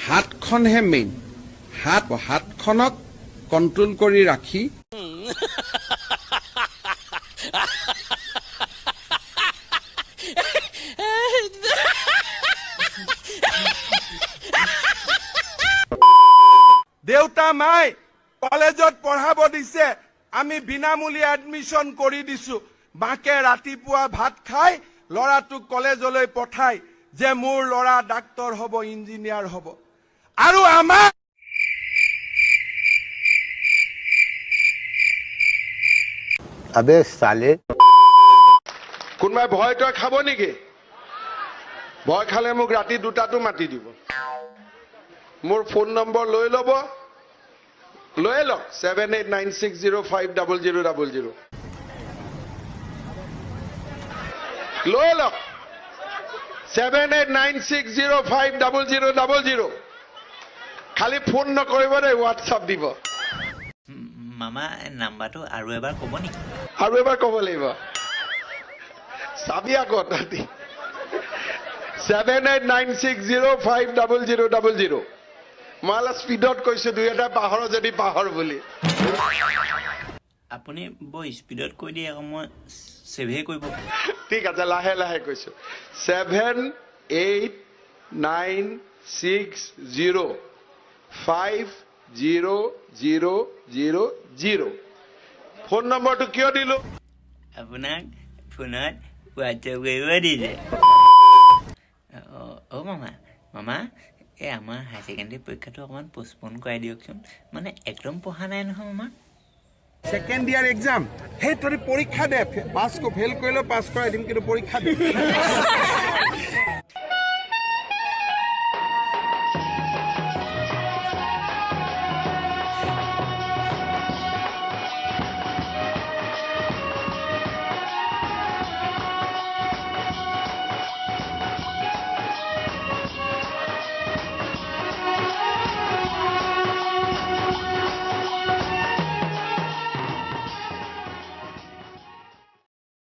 হাতখনহে main হাতখনক control কৰি ৰাখি দেউতা মাই কলেজত পঢ়াব দিছে আমি বিনামূলীয়া এডমিশন কৰি দিছো মাকে ৰাতিপুৱা ভাত খাই লৰাটোক কলেজলৈ পঠাই যে মোৰ লৰা ডাক্তৰ হ'ব ইঞ্জিনিয়াৰ হ'ব আৰু আমাৰ अबे साले কোনবাই ভয়টো খাব নেকি ভয় খালে মোক ৰাতি দুটাটো মাতি দিব মোৰ ফোন নম্বৰ লৈ লব লৈ লওক 7896050000 লৈ লওক 7896050000 খালি ফোন নকৰিব দেই হোৱাটছআপ দিব মামা নাম্বাৰটো আৰু এবাৰ ক'ব নেকি আৰু এবাৰ ক'ব লাগিব চাবি আকৌ তাতি 7896050000 মালা স্পীডত কৈছো দুই এটা পাহৰ যদি পাহৰ বুলি আপুনি বৰ স্পীডত কৈ দিয়ে আকৌ মই সেভে কৰিব ঠিক আছে লাহে লাহে কৈছো 7896050000 ফোন নম্বৰটো কিয় দিলো আপোনাক ফোনত হোৱাটছআপ কৰিব দিছে অ মামা মামা এই আমাৰ হাই ছেকেণ্ডাৰী পৰীক্ষাটো অকণমান পোষ্টপন কৰাই দিয়কচোন মানে একদম পঢ়া নাই নহয় মামা সেকেন্ড ইয়াৰ এক্সাম হে তৰি পৰীক্ষা দে পাছ কো ফেল কৰিলে পাছ কৰাই দিম কিন্তু পৰীক্ষা দে